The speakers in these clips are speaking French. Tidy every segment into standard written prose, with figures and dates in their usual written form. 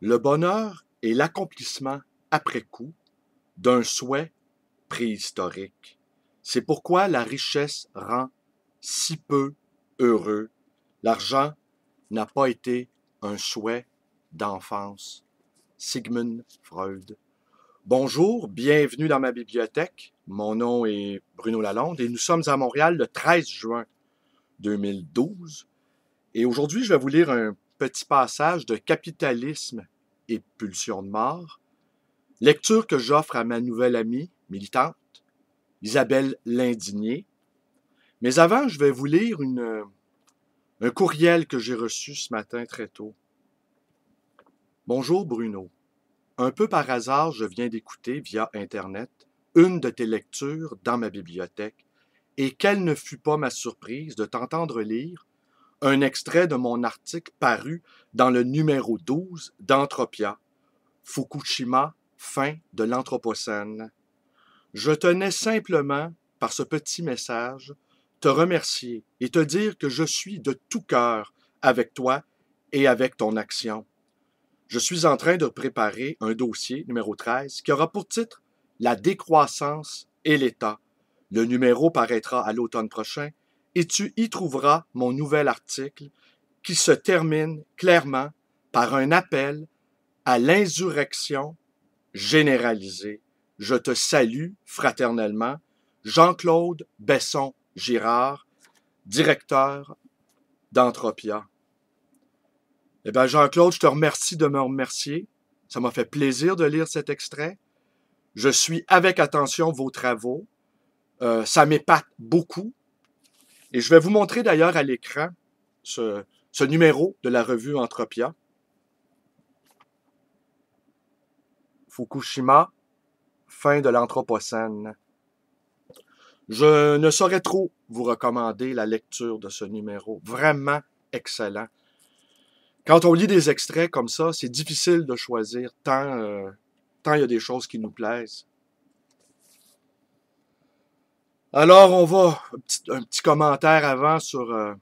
Le bonheur est l'accomplissement après coup d'un souhait préhistorique. C'est pourquoi la richesse rend si peu heureux. L'argent n'a pas été un souhait d'enfance. Sigmund Freud. Bonjour, bienvenue dans ma bibliothèque. Mon nom est Bruno Lalonde et nous sommes à Montréal le 13 juin 2012. Et aujourd'hui, je vais vous lire un petit passage de Capitalisme et pulsion de mort, lecture que j'offre à ma nouvelle amie militante, Isabelle Lindigné. Mais avant, je vais vous lire un courriel que j'ai reçu ce matin très tôt. Bonjour Bruno. Un peu par hasard, je viens d'écouter via Internet une de tes lectures dans ma bibliothèque, et quelle ne fut pas ma surprise de t'entendre lire un extrait de mon article paru dans le numéro 12 d'Entropia, Fukushima, fin de l'Anthropocène. Je tenais simplement, par ce petit message, te remercier et te dire que je suis de tout cœur avec toi et avec ton action. Je suis en train de préparer un dossier, numéro 13, qui aura pour titre « La décroissance et l'État ». Le numéro paraîtra à l'automne prochain et tu y trouveras mon nouvel article qui se termine clairement par un appel à l'insurrection généralisée. Je te salue fraternellement, Jean-Claude Besson-Girard, directeur d'Entropia. Eh bien, Jean-Claude, je te remercie de me remercier. Ça m'a fait plaisir de lire cet extrait. Je suis avec attention vos travaux. Ça m'épate beaucoup. Et je vais vous montrer d'ailleurs à l'écran ce numéro de la revue Entropia. Fukushima, fin de l'Anthropocène. Je ne saurais trop vous recommander la lecture de ce numéro. Vraiment excellent. Quand on lit des extraits comme ça, c'est difficile de choisir tant il y a des choses qui nous plaisent. Alors, on va, un petit commentaire avant sur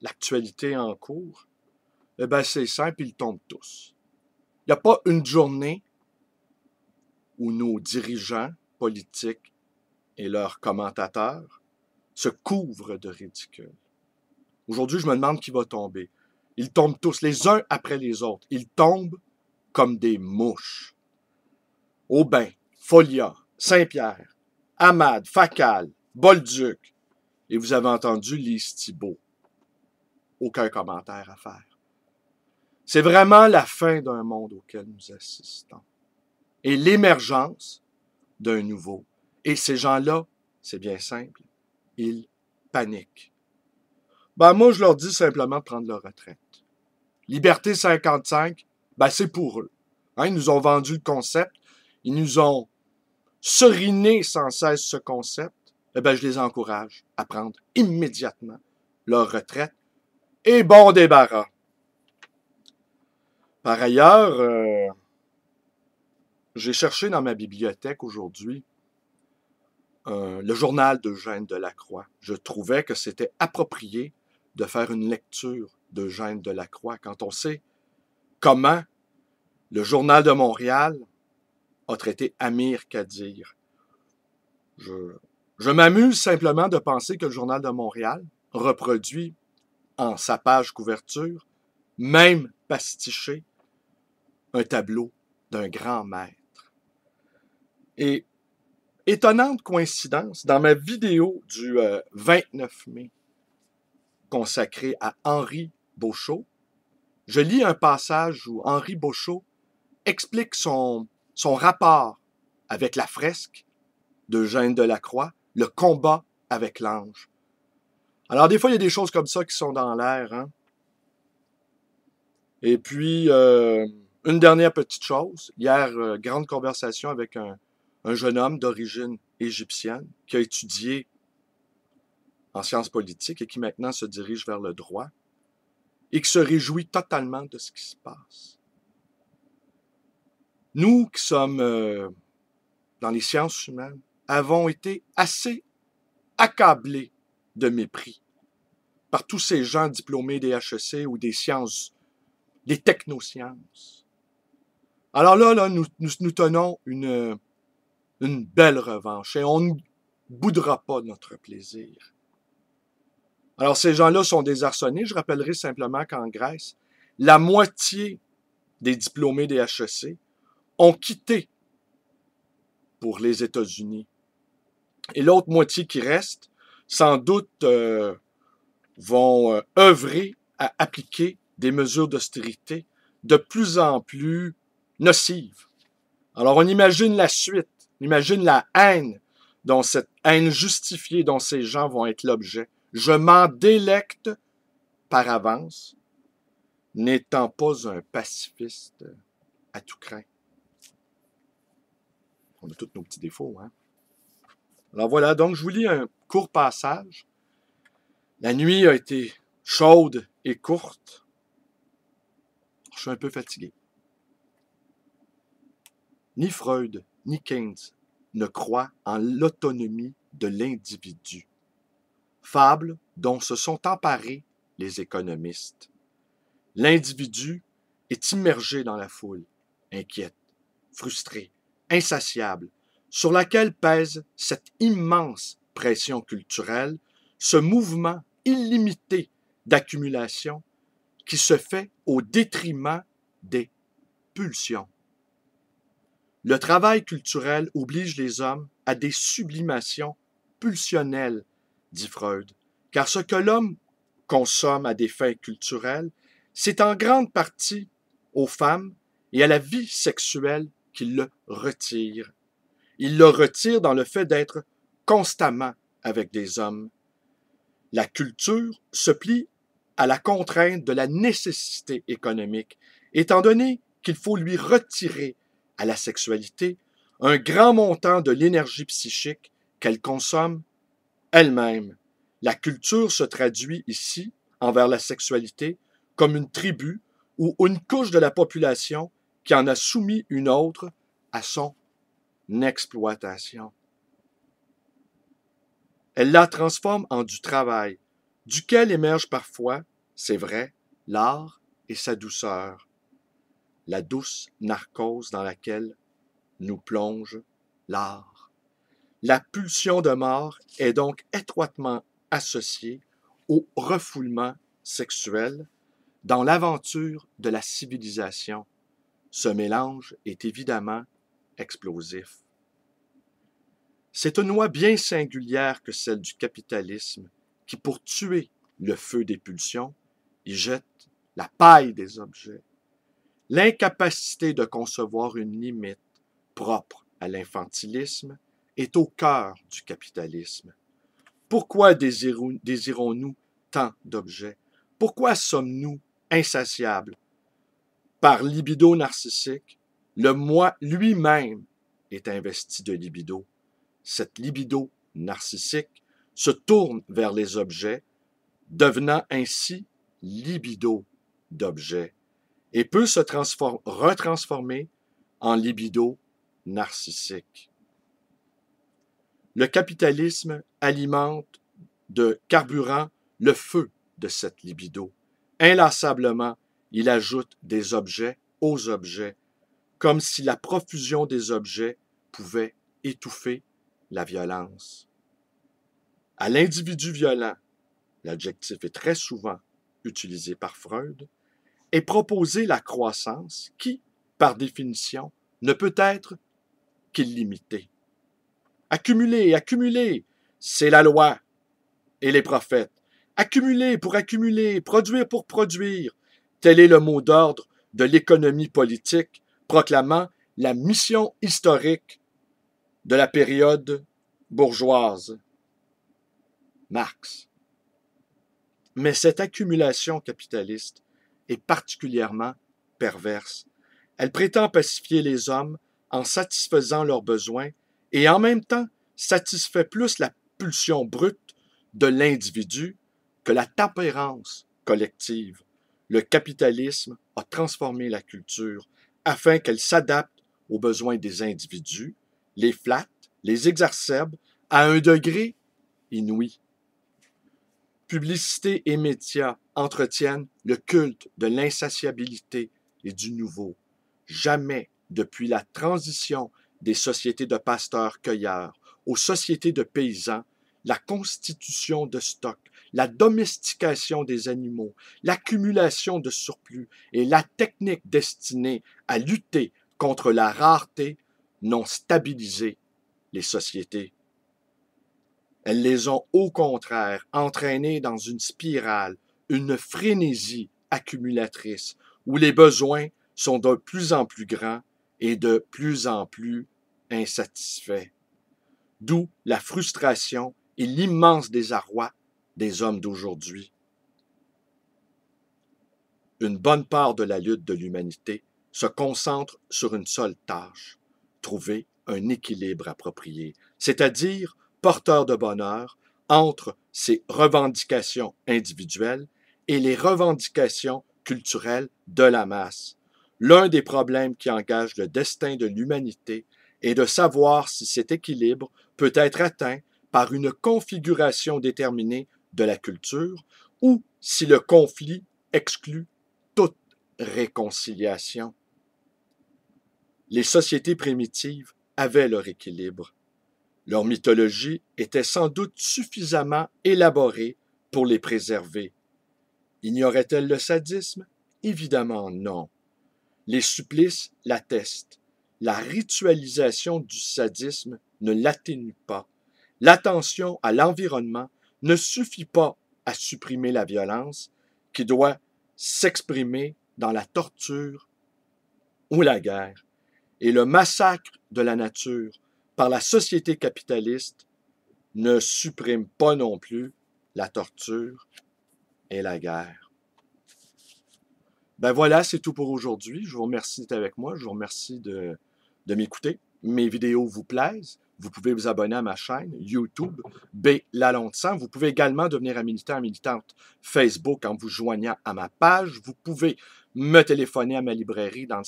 l'actualité en cours. Eh bien, c'est simple, ils tombent tous. Il n'y a pas une journée où nos dirigeants politiques et leurs commentateurs se couvrent de ridicule. Aujourd'hui, je me demande qui va tomber. Ils tombent tous, les uns après les autres. Ils tombent comme des mouches. Aubin, Folia, Saint-Pierre, Hamad, Facal, Bolduc. Et vous avez entendu Lise Thibault. Aucun commentaire à faire. C'est vraiment la fin d'un monde auquel nous assistons. Et l'émergence d'un nouveau. Et ces gens-là, c'est bien simple, ils paniquent. Ben moi, je leur dis simplement de prendre leur retraite. Liberté 55, ben c'est pour eux. Hein, ils nous ont vendu le concept, ils nous ont seriné sans cesse ce concept. Eh ben, je les encourage à prendre immédiatement leur retraite et bon débarras. Par ailleurs, j'ai cherché dans ma bibliothèque aujourd'hui le journal d'Eugène Delacroix. Je trouvais que c'était approprié de faire une lecture d'Eugène Delacroix quand on sait comment le Journal de Montréal a traité Amir Kadir. Je m'amuse simplement de penser que le Journal de Montréal reproduit en sa page couverture, même pastiché, un tableau d'un grand maître. Et étonnante coïncidence, dans ma vidéo du 29 mai consacrée à Henri Beauchot, je lis un passage où Henri Beauchot explique son rapport avec la fresque d'Eugène Delacroix, le combat avec l'ange. Alors des fois, il y a des choses comme ça qui sont dans l'air. Hein? Et puis, une dernière petite chose. Hier, grande conversation avec un jeune homme d'origine égyptienne qui a étudié en sciences politiques et qui maintenant se dirige vers le droit et qui se réjouit totalement de ce qui se passe. Nous qui sommes dans les sciences humaines avons été assez accablés de mépris par tous ces gens diplômés des HEC ou des sciences les technosciences. Alors là, nous tenons une belle revanche et on ne boudera pas notre plaisir. Alors ces gens-là sont désarçonnés. Je rappellerai simplement qu'en Grèce, la moitié des diplômés des HEC ont quitté pour les États-Unis. Et l'autre moitié qui reste, sans doute, vont œuvrer à appliquer des mesures d'austérité de plus en plus nocives. Alors on imagine la suite, on imagine la haine, dont cette haine justifiée dont ces gens vont être l'objet. Je m'en délecte par avance, n'étant pas un pacifiste à tout craint. On a tous nos petits défauts, hein? Alors voilà, donc je vous lis un court passage. La nuit a été chaude et courte. Je suis un peu fatigué. Ni Freud, ni Keynes ne croient en l'autonomie de l'individu. Fable dont se sont emparés les économistes. L'individu est immergé dans la foule, inquiète, frustré, insatiable, sur laquelle pèse cette immense pression culturelle, ce mouvement illimité d'accumulation qui se fait au détriment des pulsions. Le travail culturel oblige les hommes à des sublimations pulsionnelles, dit Freud, car ce que l'homme consomme à des fins culturelles, c'est en grande partie aux femmes et à la vie sexuelle qu'il le retire. Il le retire dans le fait d'être constamment avec des hommes. La culture se plie à la contrainte de la nécessité économique, étant donné qu'il faut lui retirer à la sexualité un grand montant de l'énergie psychique qu'elle consomme elle-même. La culture se traduit ici, envers la sexualité, comme une tribu ou une couche de la population qui en a soumis une autre à son exploitation. Elle la transforme en du travail, duquel émerge parfois, c'est vrai, l'art et sa douceur, la douce narcose dans laquelle nous plonge l'art. La pulsion de mort est donc étroitement associée au refoulement sexuel dans l'aventure de la civilisation. Ce mélange est évidemment explosif. C'est une loi bien singulière que celle du capitalisme qui, pour tuer le feu des pulsions, y jette la paille des objets. L'incapacité de concevoir une limite propre à l'infantilisme est au cœur du capitalisme. Pourquoi désirons-nous tant d'objets? Pourquoi sommes-nous insatiables? Par libido narcissique, le moi lui-même est investi de libido. Cette libido narcissique se tourne vers les objets, devenant ainsi libido d'objets, et peut se retransformer en libido narcissique. Le capitalisme alimente de carburant le feu de cette libido. Inlassablement, il ajoute des objets aux objets, comme si la profusion des objets pouvait étouffer la violence. À l'individu violent, l'adjectif est très souvent utilisé par Freud, est proposée la croissance qui, par définition, ne peut être qu'illimitée. Accumuler, accumuler, c'est la loi et les prophètes. Accumuler pour accumuler, produire pour produire, tel est le mot d'ordre de l'économie politique proclamant la mission historique de la période bourgeoise. Marx. Mais cette accumulation capitaliste est particulièrement perverse. Elle prétend pacifier les hommes en satisfaisant leurs besoins et en même temps satisfait plus la pulsion brute de l'individu que la tempérance collective. Le capitalisme a transformé la culture afin qu'elle s'adapte aux besoins des individus, les flatte, les exacerbe à un degré inouï. Publicité et médias entretiennent le culte de l'insatiabilité et du nouveau. Jamais, depuis la transition des sociétés de pasteurs-cueilleurs aux sociétés de paysans, la constitution de stocks, la domestication des animaux, l'accumulation de surplus et la technique destinée à lutter contre la rareté n'ont stabilisé les sociétés. Elles les ont au contraire entraînées dans une spirale, une frénésie accumulatrice, où les besoins sont de plus en plus grands et de plus en plus insatisfaits. D'où la frustration et l'immense désarroi des hommes d'aujourd'hui. Une bonne part de la lutte de l'humanité se concentre sur une seule tâche, trouver un équilibre approprié, c'est-à-dire porteur de bonheur entre ses revendications individuelles et les revendications culturelles de la masse. L'un des problèmes qui engage le destin de l'humanité est de savoir si cet équilibre peut être atteint par une configuration déterminée de la culture ou si le conflit exclut toute réconciliation. Les sociétés primitives avaient leur équilibre. Leur mythologie était sans doute suffisamment élaborée pour les préserver. Ignorait-elle le sadisme? Évidemment non. Les supplices l'attestent. La ritualisation du sadisme ne l'atténue pas. L'attention à l'environnement ne suffit pas à supprimer la violence qui doit s'exprimer dans la torture ou la guerre. Et le massacre de la nature par la société capitaliste ne supprime pas non plus la torture et la guerre. Ben voilà, c'est tout pour aujourd'hui. Je vous remercie d'être avec moi. Je vous remercie de m'écouter. Mes vidéos vous plaisent. Vous pouvez vous abonner à ma chaîne YouTube, B. Lalonde-Sang. Vous pouvez également devenir un militant, militante Facebook en vous joignant à ma page. Vous pouvez me téléphoner à ma librairie dans le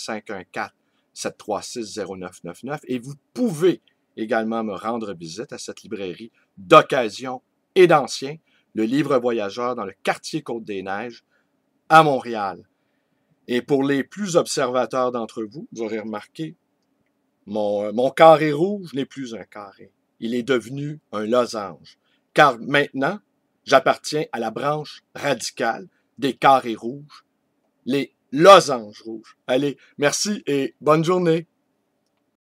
514-736-0999 et vous pouvez également me rendre visite à cette librairie d'occasion et d'ancien, le Livre Voyageur dans le quartier Côte-des-Neiges à Montréal. Et pour les plus observateurs d'entre vous, vous aurez remarqué, mon carré rouge n'est plus un carré. Il est devenu un losange. Car maintenant, j'appartiens à la branche radicale des carrés rouges, les losanges rouges. Allez, merci et bonne journée.